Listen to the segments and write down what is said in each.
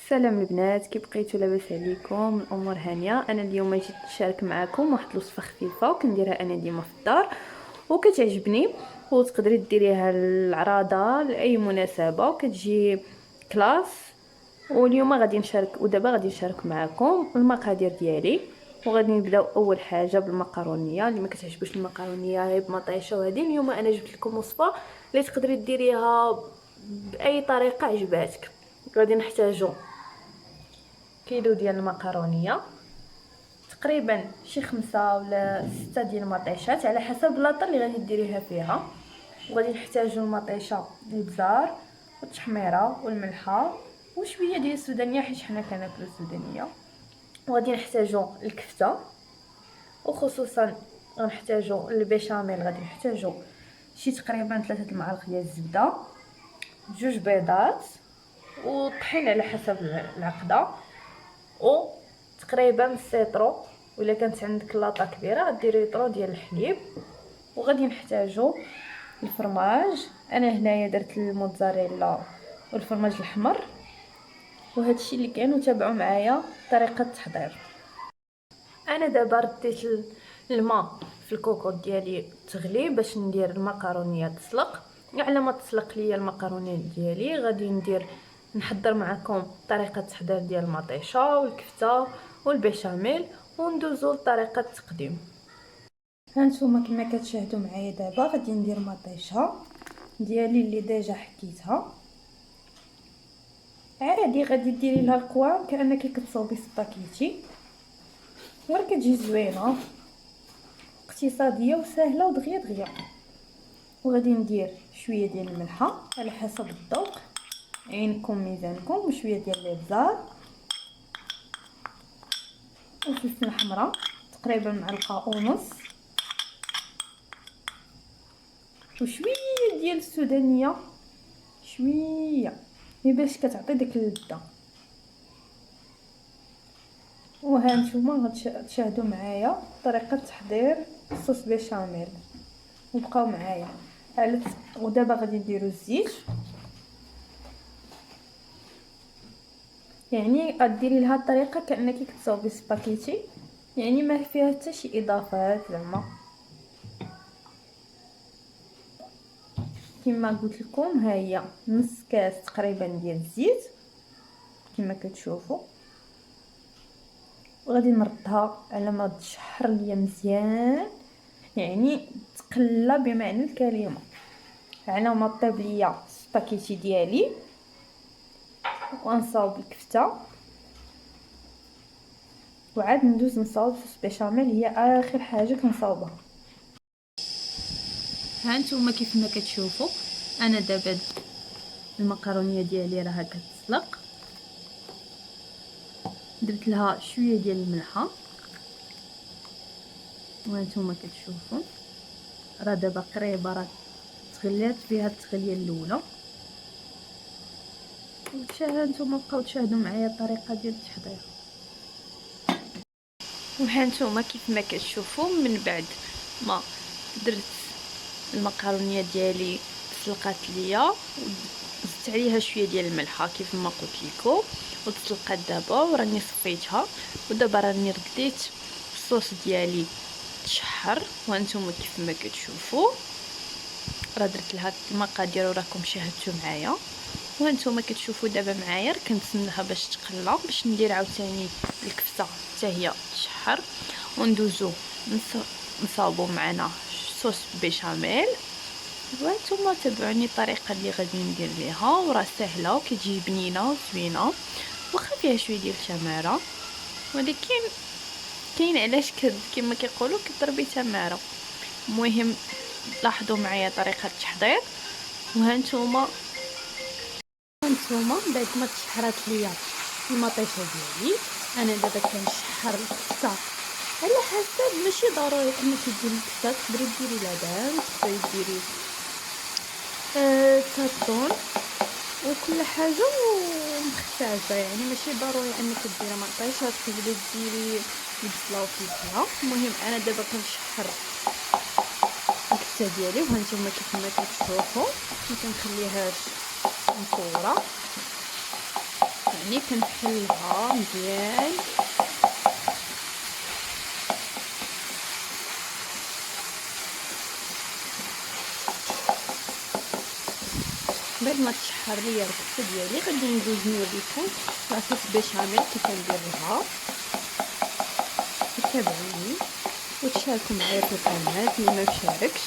سلام البنات، كي بقيتوا؟ لاباس عليكم؟ الامور هانيه. انا اليوم جيت نشارك معكم واحد الوصفه خفيفه وكنديرها انا ديما في الدار وكتعجبني، وتقدري ديريها للعراضه لاي مناسبه وكتجي كلاس. واليوم غادي نشارك ودابا غادي نشارك معكم المقادير ديالي. وغادي نبداو اول حاجه بالمقرونيه. اللي ما كتعجبوش المقرونيه غير بمطيشه، وهذه اليوم انا جبت لكم وصفه اللي تقدري ديريها باي طريقه عجباتك. غادي نحتاجو كيلو ديال المقرونيه، تقريبا شي 5 ولا 6 ديال المطيشات على حسب لاطه اللي غادي ديريها فيها. وغادي نحتاجو المطيشه، البزار والتحميره والملحه وشويه ديال السودانيه حيت حنا كناكلو السودانيه. وغادي نحتاجو الكفته، وخصوصا غنحتاجو البيشاميل. غادي نحتاجو شي تقريبا 3 المعالق ديال الزبده، 2 بيضات، والطحين على حسب العقده، وتقريبا سيترو. ولا كانت عندك لاطه كبيره غديري طرو ديال الحليب. وغادي نحتاجو الفرماج. انا هنايا درت الموتزاريلا والفرماج الاحمر. وهذا الشيء اللي كاين، وتابعوا معايا طريقه التحضير. انا دابا رديت الماء في الكوكوط ديالي تغلي باش ندير المقرونيه تسلق. على ما تسلق ليا المقرونيه ديالي غادي نحضر معكم طريقه التحضير ديال المطيشه والكفته والبيشاميل، وندوزو لطريقه التقديم. هانتوما كما كتشاهدوا معايا دابا غادي ندير مطيشه ديالي اللي ديجا حكيتها عادي. غادي ديري لها القوام كانك كتصوبي سباكيتي، غير كتجي زوينه اقتصاديه وسهله ودغيا دغيا. وغادي ندير شويه ديال الملحه على حسب الذوق، عينكم ميزانكم، وشويه ديال الابزار وفلفل حمراء تقريبا معلقه ونص، وشويه ديال السودانيه شويه باش كتعطي ديك اللذه. وها نتوما غتشاهدوا معايا طريقه تحضير الصوص بيشاميل، وبقاو معايا ودابا غادي نديرو الزيت. يعني غديري لها الطريقه كانك كتصاوبي سباكيتي، يعني ما فيها حتى شي اضافات زعما. كما قلت لكم ها هي نص كاس تقريبا ديال الزيت كما كتشوفوا. وغادي نردها على ما تشحر ليا مزيان، يعني تقلى بمعنى الكلمه، على ما طيب ليا السباكيتي ديالي. ونصاوب الكفته، وعاد ندوز نصاوب صوص بيشاميل، هي اخر حاجه كنصاوبها. ها نتوما كيف ما كتشوفوا انا دابا المقرونيه ديالي راها كتسلق. درت لها شويه ديال الملحه، وانتم كتشوفوا راه دابا قريبه، راه تغلات فيها التغليه الاولى. وانتم بقاو تشاهدوا معايا الطريقه ديال التحضير. وهانتوما كيف ما كتشوفوا من بعد ما درت المقرونيه ديالي تسلقات ليا، زدت عليها شويه ديال الملحه كيف ما قلت لكم، وتسلقات دابا وراني صفيتها. ودابا راني رديت الصوص ديالي تشحر، وانتم كيف ما كتشوفوا راه درت لها المقادير وراكم شاهدتوا معايا. وانتم كتشوفوا دابا معايا كنتسناها باش تقلى باش ندير عاوتاني الكفته حتى هي تشحر، وندوزو نصاوبوا معنا صوص بيشاميل. وانتم تابعوني الطريقه اللي غادي ندير ليها، وراه سهله وكتجي بنينه وزوينه واخا فيها شويه ديال التماره، ولكن كاين علاش كما كيقولوا كضربي تماره. المهم لاحظوا معايا طريقه التحضير. وهانتوما بعد ما تشحرات ليا المطيشه ديالي، انا دابا كنشحر الكفته على حسب. ماشي ضروري انك ديري الكفته، تقدري ديري لبان، تقدري ديري كارطون، وكل حاجه مختلفه. يعني ماشي ضروري انك ديري مطيشه، تقدري ديري البصله وفلفله. المهم انا دابا كنشحر الكفته ديالي، وهانتوما كيف ما كتشوفوا ما كنخليهاش مفوره. يعني كنحلها مزيان بعد ما تشحر ليا البطه ديالي غادي ندوز نوريكم لاصوص بيشاميل كيف نديرها. تابعوني وتشاركوا معايا في القناه اللي ما مشاركش.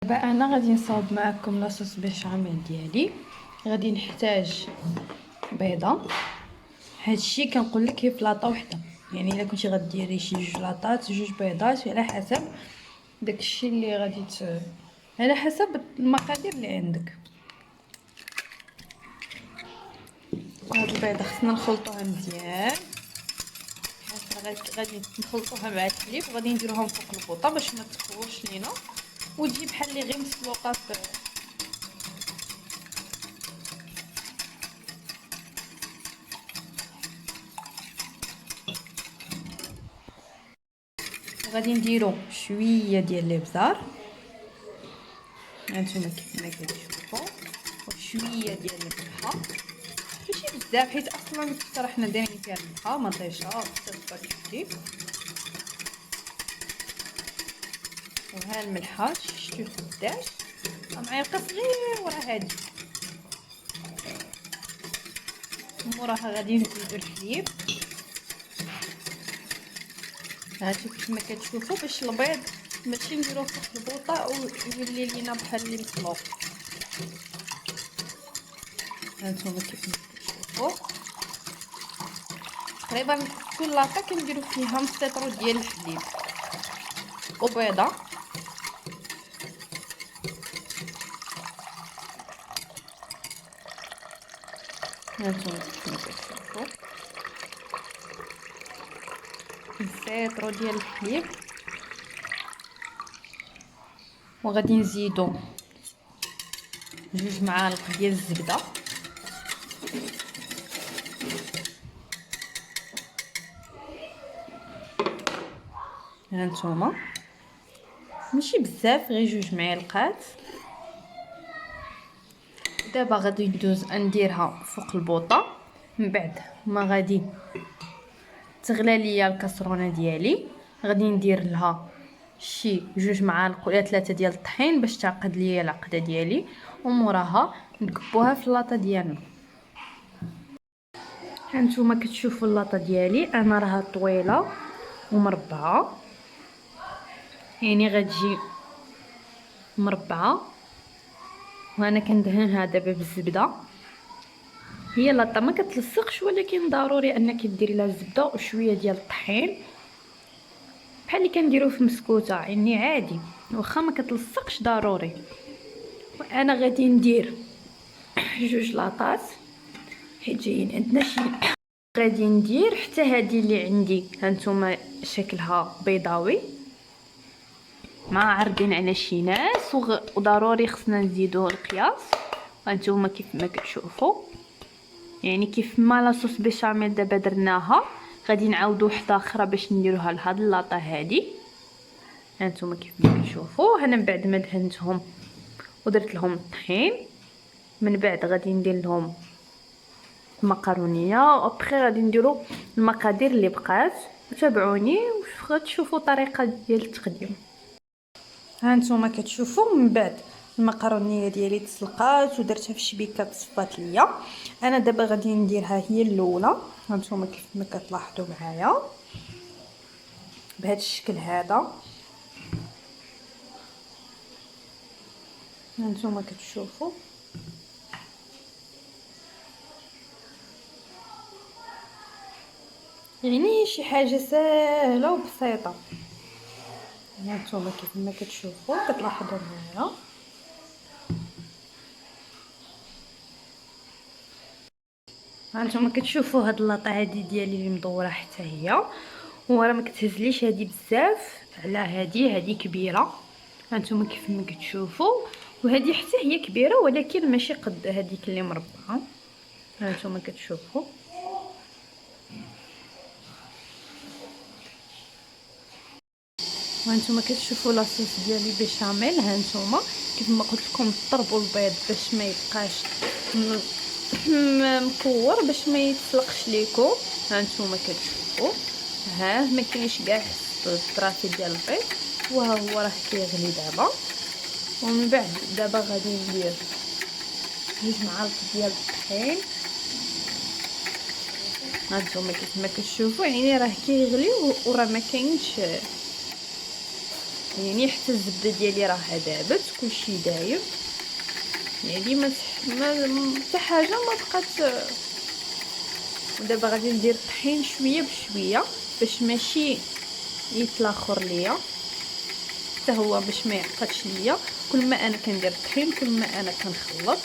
دابا انا غادي نصاوب معكم لاصوص بيشاميل ديالي. غادي نحتاج بيضه، هادشي كنقول لك هي فلاطه وحده، يعني الا كنتي غديري شي 2 لاطات 2 بيضات على حسب داكشي اللي غادي على حسب المقادير اللي عندك. هاد البيضه خصنا نخلطوها مزيان، غادي نخلطوها مع الحليب وغادي نديروهم فوق البوطه باش ما تخورش لينا وتجي بحال اللي غير مسلوقه في غادي نديرو شويه ديال الابزار هانتوما كيف ما كتشوفوا، وشويه ديال الملحه ماشي بزاف حيت اصلا الكسره حنا دايرين فيها الملحه مطيشه تصفر كيف. وها الملحه شفتو قداش معلقه صغيره هادي. موراها غادي نزيدو الحليب هانتو كيف ما كتشوفوا باش البيض ماشي نديروه فوق البوطه ويولي لينا بحال اللي مسلوق. هانتوما كيف ما كتشوفوا تقريبا كل لاطه كنديرو فيها نص لتر ديال الحليب وبيضه. هانتوما كيف ما كتشوفوا نص لتر ديال الحليب وغادي نزيدو 2 معالق ديال الزبده هانتوما ماشي بزاف غير 2 معالقات. دابا غادي ندوز نديرها فوق البوطه من بعد ما غادي تغلى ليا الكسرونه ديالي غادي ندير لها شي 2 معالق ولا 3 ديال الطحين باش تعقد ليا العقده ديالي وموراها نكبوها في اللاطه ديالنا. هانتوما كتشوفوا اللاطه ديالي انا راها طويله ومربعه، يعني غتجي مربعه وانا كندهنها دابا بالزبده. هي لاطه ما كتلصقش ولكن ضروري انك ديري لها الزبده وشويه ديال الطحين بحال اللي كنديروا في مسكوته، يعني عادي واخا ما كتلصقش ضروري. وانا غادي ندير 2 لاطات حيت جايين عندنا شي غادي ندير حتى هذه اللي عندي هانتوما شكلها بيضاوي ما عارضين على شي ناس وضروري خصنا نزيدو القياس. هانتوما كيف ما كتشوفوا يعني كيف ما لاصوص بيشاميل دابا درناها غادي نعاودو وحده اخرى باش نديروها لهاد اللاطه هادي. هانتوما كيف ما كتشوفوا انا من بعد ما دهنتهم ودرت لهم الطحين من بعد غادي ندير لهم المقرونيه وابخي غادي نديرو المقادير اللي بقات. تابعوني وغتشوفوا الطريقه ديال التقديم. هانتوما كتشوفوا من بعد المقرونيه ديالي تسلقات ودرتها في شبيكه تصفات ليا. انا دابا غادي نديرها هي الاولى هانتوما كيف ما كتلاحظوا معايا بهذا الشكل هذا. هانتوما كتشوفوا يعني شي حاجه سهله وبسيطه. هانتوما كيف ما كتشوفوا كتلاحظوا معايا هانتوما كتشوفوا هاد اللاطه هادي ديالي اللي مدوره حتى هي وراه ما كتهزليش هادي بزاف على هادي كبيره. هانتوما كيف ما كتشوفوا وهادي حتى هي كبيره ولكن ماشي قد هذيك اللي مربعه. هانتوما كتشوفوا وهانتوما كتشوفوا لاصوص ديالي بيشاميل. هانتوما كيف ما قلت لكم ضربوا البيض باش ما يبقاش مكور، باش ما يتسلقش ليكم. هانتوما كتشوفوا ها ما كاينش كاع الطرافي ديال البيض، وها هو راه كيغلي دابا. ومن بعد دابا غادي ندير 2 معالق ديال الطحين. هانتوما كيف ما كتشوفوا يعني راه كيغلي وراه ما كاينش يعني حتى الزبده ديالي راه دابت، كلشي دايب يعني ما حتى حاجه ما بقات. ودابا غادي ندير الطحين شويه بشويه باش ماشي يتلاخر ليا حتى هو، باش ما يعقدش ليا. كل ما انا كندير الطحين كل ما انا كنخلط،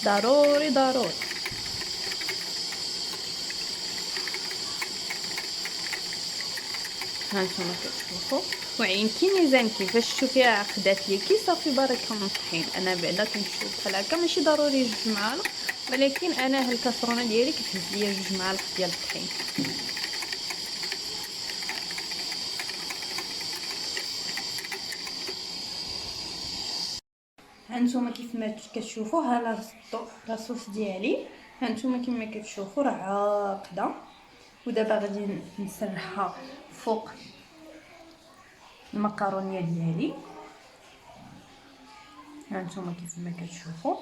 ضروري ضروري. هانتوما كتشوفوا وعينتي ميزانتي باش تشوفيها عقدات ليكي صافي بركه من الطحين. انا بعدا كنشوف بحال هكا ماشي ضروري 2 معالق، ولكن انا الكاسرونه ديالي كتهز ليا 2 معالق ديال الطحين. هانتوما كيف ما كتشوفوا ها لاصوص ديالي. هانتوما كما كتشوفوا راه عاقده، ودابا غادي نسرحها فوق المكرونيه ديالي. هانتوما كيف ما كتشوفوا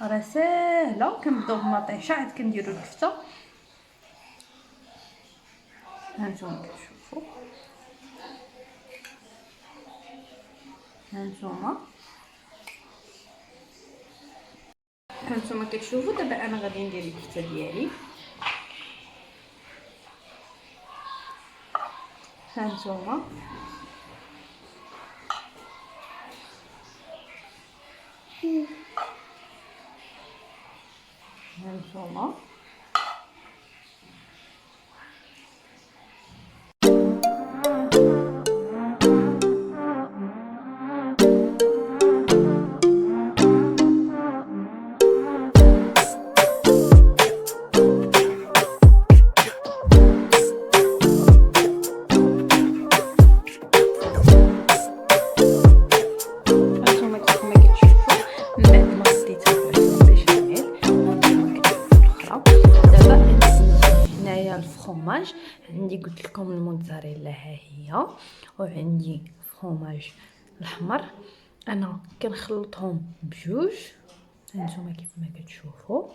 راه ساهله. كنبداو بالمطيشه عاد كنديروا الكفته. هانتوما كتشوفوا هانتوما كتشوفوا دابا انا غادي ندير الكفته ديالي. هانتوما هانتوما هانتوما كيف ما كتشوفوا من بعد ما غطيتها بالبيشاميل. هانتوما كتشوفوا الاخرى. دابا عندي هنايا الفرomاج، عندي قلت لكم الموتزاريلا ها هي، وعندي فرomاج الاحمر. انا كنخلطهم بجوج. هانتوما كيف ما كتشوفوا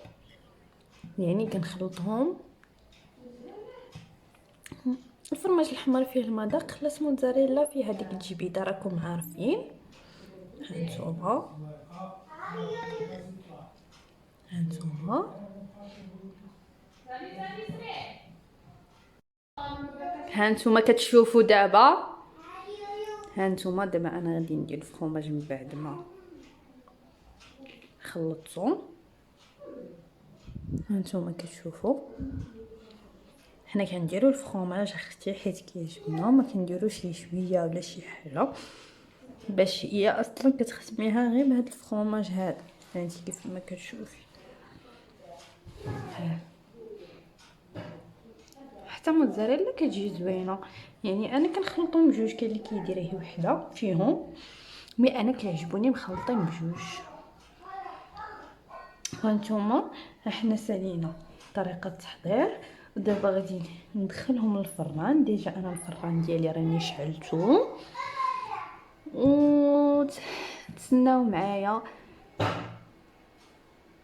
يعني كنخلطهم. الفرماج الاحمر فيه المذاق، لاس موتزاريلا فيه هذيك الجبيده راكم عارفين. هانتوما هانتوما كتشوفوا دابا. هانتوما دابا انا غادي ندير الفرماج من بعد ما خلطتهم. هانتوما كتشوفوا حنا كنديروا الفرماج اختي حيت كيعجبنا، ما كنديروش ليه شويه ولا شي حاجه، باش هي اصلا كتخدميها غير بهذا الفرماج هذا. فهمتي كيف ما كتشوفي. حتى موتزاريلا كتجي زوينه يعني. انا كنخلطهم بجوج، كاين اللي كيديرها هي وحده فيهم، مي انا كيعجبوني مخلطين بجوج. هانتوما حنا سالينا طريقه التحضير، ودابا غادي ندخلهم للفران. ديجا انا الفران ديالي راني شعلته، و تسناو معايا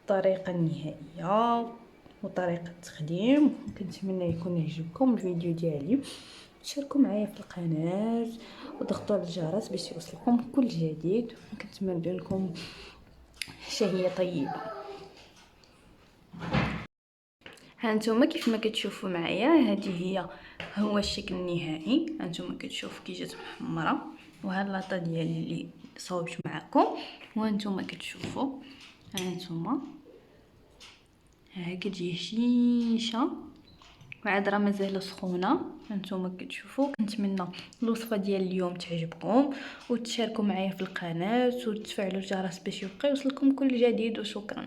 الطريقه النهائيه وطريقه التقديم. كنتمنى يكون يعجبكم الفيديو ديالي، تشاركوا معايا في القناه وضغطوا على الجرس باش يوصلكم كل جديد. وكنتمنى لكم شهيه طيبه. هانتوما كيف ما كتشوفوا معايا هذه هو الشكل النهائي. هانتوما كتشوفوا كي جات محمره، وها اللاطه ديالي اللي صوبت معكم. وهانتوما كتشوفوا هانتوما ها كتجي هشيشه، وعاد راه مازال سخونه. هانتوما كتشوفوا. كنتمنى الوصفه ديال اليوم تعجبكم، وتشاركوا معايا في القناه وتفعلوا الجرس باش يبقى يوصلكم كل جديد. وشكرا.